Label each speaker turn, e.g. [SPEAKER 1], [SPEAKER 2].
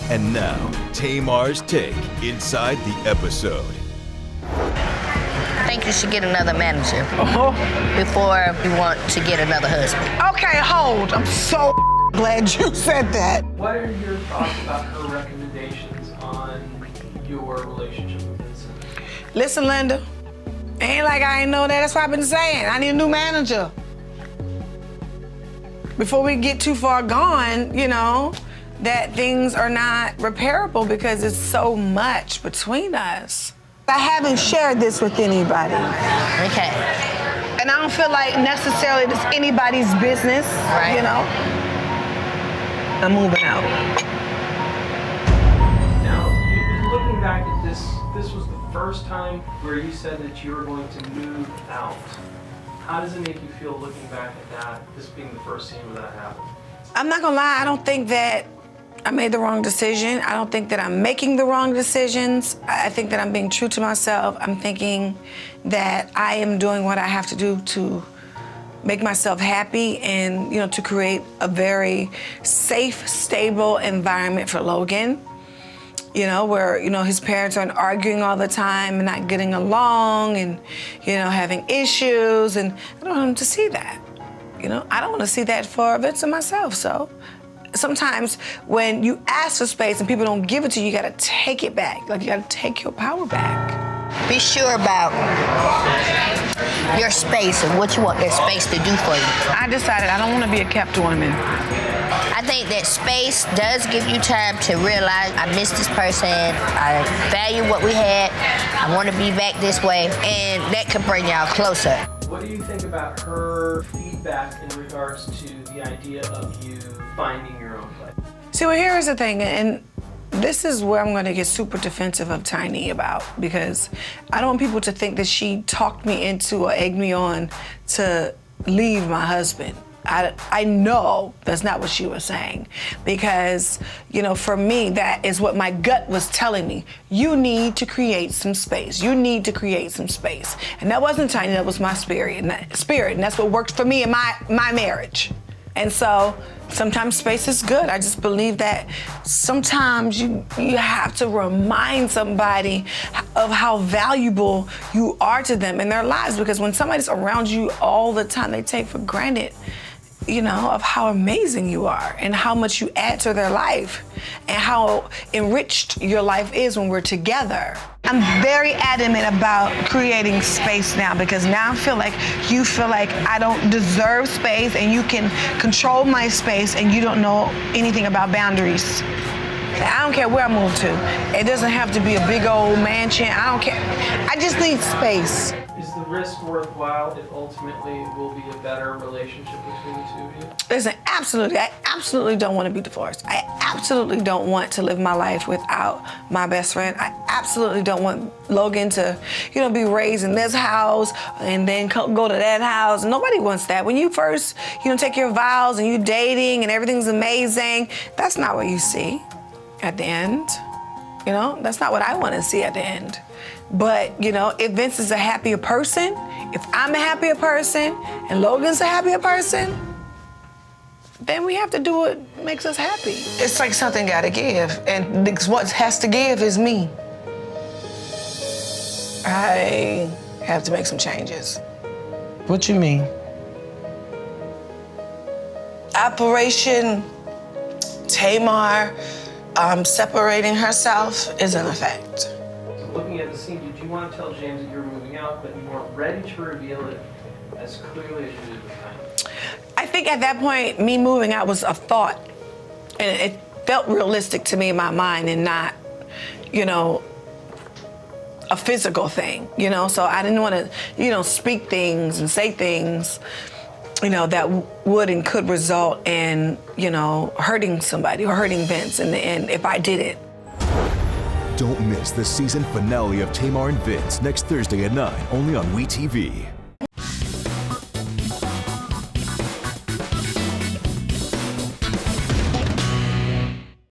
[SPEAKER 1] And now, Tamar's take inside the episode.
[SPEAKER 2] I think you should get another manager before you want to get another husband.
[SPEAKER 3] Okay, hold. I'm so glad you said that.
[SPEAKER 4] What are your thoughts about her recommendations on your relationship with Vincent?
[SPEAKER 3] Listen, Linda, ain't like I ain't know that. That's what I've been saying. I need a new manager. Before we get too far gone, you know, that things are not repairable because it's so much between us. I haven't shared this with anybody.
[SPEAKER 2] Okay.
[SPEAKER 3] And I don't feel like necessarily it's anybody's business,
[SPEAKER 2] Right.
[SPEAKER 3] You know? I'm moving out.
[SPEAKER 4] Now, looking back at this was the first time where you said that you were going to move out. How does it make you feel looking back at that, this being the first scene where that happened?
[SPEAKER 3] I'm not gonna lie, I don't think that I made the wrong decision. I don't think that I'm making the wrong decisions. I think that I'm being true to myself. I'm thinking that I am doing what I have to do to make myself happy and, you know, to create a very safe, stable environment for Logan. You know, where, you know, his parents aren't arguing all the time and not getting along and, you know, having issues. And I don't want him to see that. You know, I don't want to see that for Vincent myself, so. Sometimes when you ask for space and people don't give it to you, you gotta take it back. Like, you gotta take your power back.
[SPEAKER 2] Be sure about your space and what you want that space to do for you.
[SPEAKER 3] I decided I don't want to be a kept woman.
[SPEAKER 2] I think that space does give you time to realize I miss this person, I value what we had, I want to be back this way, and that could bring y'all closer.
[SPEAKER 4] What do you think about her feedback in regards to the idea of you finding your own place?
[SPEAKER 3] See, well, here's the thing, and this is where I'm gonna get super defensive of Tiny about, because I don't want people to think that she talked me into or egged me on to leave my husband. I know that's not what she was saying, because, you know, for me, that is what my gut was telling me. You need to create some space. You need to create some space. And that wasn't Tiny, that was my spirit, and that's what worked for me in my marriage. And so sometimes space is good. I just believe that sometimes you have to remind somebody of how valuable you are to them in their lives, because when somebody's around you all the time, they take for granted, you know, of how amazing you are and how much you add to their life and how enriched your life is when we're together. I'm very adamant about creating space now, because now I feel like you feel like I don't deserve space and you can control my space and you don't know anything about boundaries. I don't care where I move to. It doesn't have to be a big old mansion. I don't care. I just need space.
[SPEAKER 4] Is the risk worthwhile if ultimately it will be a better relationship between the two of you?
[SPEAKER 3] Listen, absolutely. I absolutely don't want to be divorced. I absolutely don't want to live my life without my best friend. I absolutely don't want Logan to, you know, be raised in this house and then go to that house. Nobody wants that. When you first, you know, take your vows and you're dating and everything's amazing, that's not what you see at the end. You know, that's not what I want to see at the end. But, you know, if Vince is a happier person, if I'm a happier person, and Logan's a happier person, then we have to do what makes us happy. It's like something gotta give, and what has to give is me. I have to make some changes.
[SPEAKER 5] What you mean?
[SPEAKER 3] Operation Tamar separating herself is in effect.
[SPEAKER 4] So looking at the scene, did you want to tell James that you were moving out, but you weren't ready to reveal it as clearly as you did with Tiny?
[SPEAKER 3] I think at that point, me moving out was a thought. And it felt realistic to me in my mind and not, you know, a physical thing, you know? So I didn't want to, you know, speak things and say things, you know, that would and could result in, you know, hurting somebody or hurting Vince in the end if I did it.
[SPEAKER 1] Don't miss the season finale of Tamar and Vince next Thursday at 9, only on WeTV.